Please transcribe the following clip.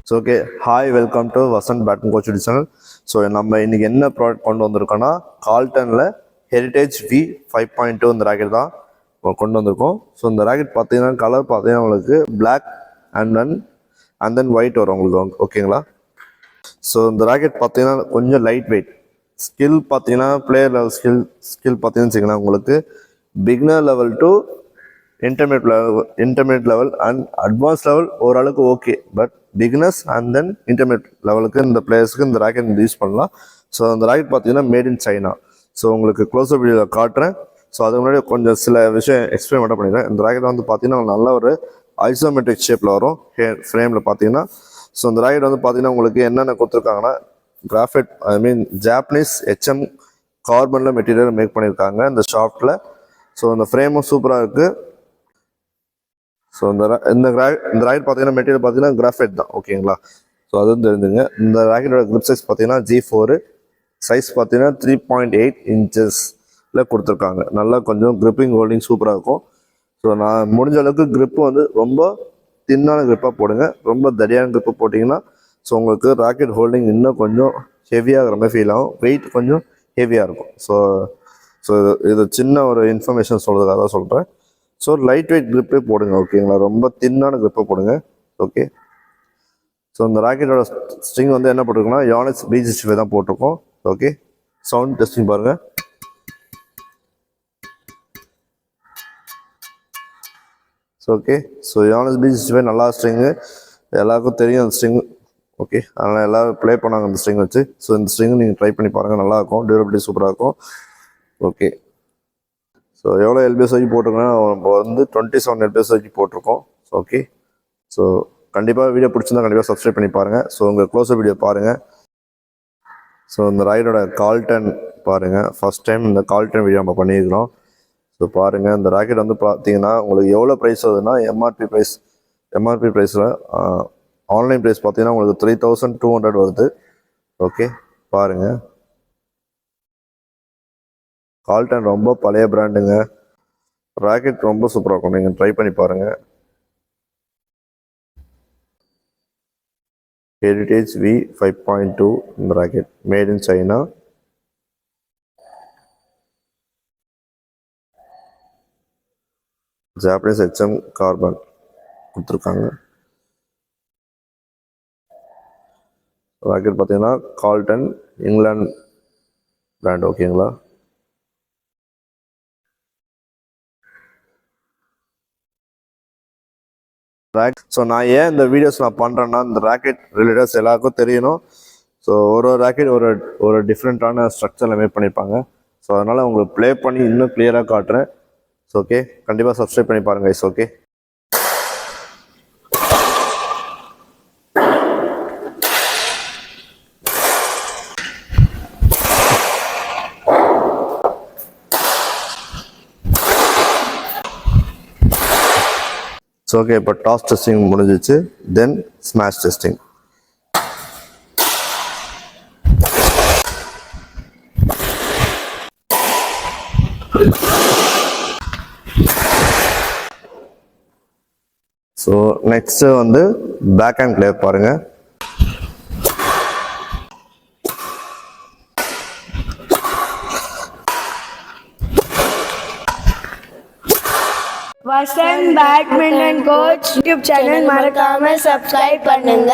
So okay hi welcome to Vasanth badminton coach channel. So நம்ம இன்னைக்கு என்ன ப்ராடக்ட் கொண்டு வந்திருக்கோன்னா கால்டனில் ஹெரிட்டேஜ் V5.2 இந்த ராக்கெட் தான் கொண்டு வந்திருக்கோம். ஸோ இந்த ராக்கெட் பார்த்தீங்கன்னா கலர் பார்த்தீங்கன்னா உங்களுக்கு பிளாக் அண்ட் தென் ஒயிட் வரும் உங்களுக்கு, ஓகேங்களா? ஸோ இந்த ராக்கெட் பார்த்தீங்கன்னா கொஞ்சம் லைட் வெயிட், ஸ்கில் பார்த்தீங்கன்னா பிளேயர் லெவல் ஸ்கில் பார்த்தீங்கன்னு வச்சுக்கலாம் உங்களுக்கு beginner level to intermediate level and advance level ஓரளவுக்கு okay. But beginners and then intermediate லெவலுக்கு இந்த பிளேயர்ஸ்க்கு இந்த ராக்கெட் யூஸ் பண்ணலாம். ஸோ அந்த ராக்கெட் பார்த்தீங்கன்னா மேட் இன் சைனா. ஸோ உங்களுக்கு க்ளோஸ்அப் வீடியோவில் காட்டுறேன். ஸோ அதுக்கு முன்னாடி கொஞ்சம் சில விஷயம் எக்ஸ்பிளைன் மட்டும் பண்ணிடுறேன். இந்த ராக்கெட் வந்து பார்த்தீங்கன்னா நல்ல ஒரு ஐசோமெட்ரிக் ஷேப்பில் வரும் ஃப்ரேமில் பார்த்தீங்கன்னா. ஸோ இந்த ராக்கெட் வந்து பார்த்தீங்கன்னா உங்களுக்கு என்னென்ன கொடுத்துருக்காங்கன்னா கிராஃபைட் ஜாப்பனீஸ் HM கார்பனில் மெட்டீரியல் மேக் பண்ணியிருக்காங்க இந்த ஷாப்டில். ஸோ இந்த ஃப்ரேமும் சூப்பராக இருக்குது. ஸோ இந்த ராக்கெட் பார்த்தீங்கன்னா மெட்டீரியல் பார்த்தீங்கன்னா கிராஃபைட் தான், ஓகேங்களா? ஸோ அதுவும் தெரிஞ்சுங்க. இந்த ராக்கெட்டோட கிரிப் சைஸ் பார்த்தீங்கன்னா G4 சைஸ் பார்த்தீங்கன்னா 3.8 இன்ச்சஸில் கொடுத்துருக்காங்க. நல்லா கொஞ்சம் கிரிப்பிங் ஹோல்டிங் சூப்பராக இருக்கும். ஸோ நான் முடிஞ்ச அளவுக்கு கிரிப்பு வந்து ரொம்ப தின்னான கிரிப்பாக போடுங்க. ரொம்ப தடியான கிரிப்பு போட்டிங்கன்னா ஸோ உங்களுக்கு ராக்கெட் ஹோல்டிங் இன்னும் கொஞ்சம் ஹெவியாகிற மாதிரி ஃபீல் ஆகும், வெயிட் கொஞ்சம் ஹெவியாக இருக்கும். ஸோ இது சின்ன ஒரு இன்ஃபர்மேஷன் சொல்கிறதுக்காக தான் சொல்கிறேன். ஸோ லைட் வெயிட் கிரிப்பே போடுங்க, ஓகேங்களா? ரொம்ப தின்னான கிரிப்பை போடுங்க, ஓகே? ஸோ இந்த ராக்கெட்டோட ஸ்ட்ரிங் வந்து என்ன போட்டிருக்கோம்னா யோனிக்ஸ் B65 தான் போட்டிருக்கோம், ஓகே? சவுண்ட் டெஸ்டிங் பாருங்கள். ஸோ ஓகே, ஸோ யோனிக்ஸ் B65 நல்லா ஸ்ட்ரிங்கு, எல்லாருக்கும் தெரியும் அந்த ஸ்ட்ரிங், ஓகே? அதனால் எல்லோரும் ப்ளே பண்ணாங்க அந்த ஸ்ட்ரிங் வச்சு. ஸோ இந்த ஸ்ட்ரிங் நீங்கள் ட்ரை பண்ணி பாருங்கள், நல்லாயிருக்கும், டியூரபிலிட்டி சூப்பராக இருக்கும், ஓகே? ஸோ எவ்வளோ LBS வரைக்கும் போட்டிருக்கோன்னா நம்ம வந்து 27 LBS வரைக்கும் போட்டிருக்கோம், ஓகே? ஸோ கண்டிப்பாக வீடியோ பிடிச்சிருந்தா கண்டிப்பாக சப்ஸ்கிரைப் பண்ணி பாருங்கள். ஸோ உங்கள் க்ளோஸ்அப் வீடியோ பாருங்கள். ஸோ இந்த ராக்கெட்டோட கால்டன் பாருங்கள், ஃபஸ்ட் டைம் இந்த கால்டன் வீடியோ நம்ம பண்ணியிருக்கிறோம். ஸோ பாருங்கள், இந்த ராக்கெட் வந்து பார்த்தீங்கன்னா உங்களுக்கு எவ்வளோ ப்ரைஸ் வருதுன்னா எம்ஆர்பி ப்ரைஸில் ஆன்லைன் ப்ரைஸ் பார்த்தீங்கன்னா உங்களுக்கு 3200 வருது, ஓகே? பாருங்கள், கால்டன் ரொம்ப பழைய பிராண்டுங்க, ராக்கெட் ரொம்ப சூப்பராக இருக்கும், நீங்கள் ட்ரை பண்ணி பாருங்கள். ஹெரிட்டேஜ் V5.2 இந்த rocket mat in China. Japanese HM carbon கொடுத்துருக்காங்க. ராக்கெட் பார்த்தீங்கன்னா கால்டன் இங்கிலாந்து பிராண்ட், ஓகேங்களா? ஸோ நான் ஏன் இந்த வீடியோஸ் நான் பண்ணுறேன்னா இந்த ராக்கெட் ரிலேட்டட்ஸ் எல்லாருக்கும் தெரியணும். ஸோ ஒரு ராக்கெட் ஒரு டிஃப்ரெண்ட்டான ஸ்ட்ரக்சரில் மேக் பண்ணியிருப்பாங்க. ஸோ அதனால் உங்களுக்கு ப்ளே பண்ணி இன்னும் கிளியராக காட்டுறேன். ஸோ ஓகே, கண்டிப்பாக சப்ஸ்கிரைப் பண்ணி பாருங்கள் கைஸ், ஓகே? ஸோ ஓகே, இப்போ டாஸ் டெஸ்டிங் முடிஞ்சிச்சு, தென் ஸ்மாஷ் டெஸ்டிங். ஸோ நெக்ஸ்ட்டு வந்து பேக் ஹேண்ட் கிளியர் பாருங்கள். Vasanth badminton coach YouTube channel மறக்காம சப்ஸ்கிரைப் பண்ணுங்க.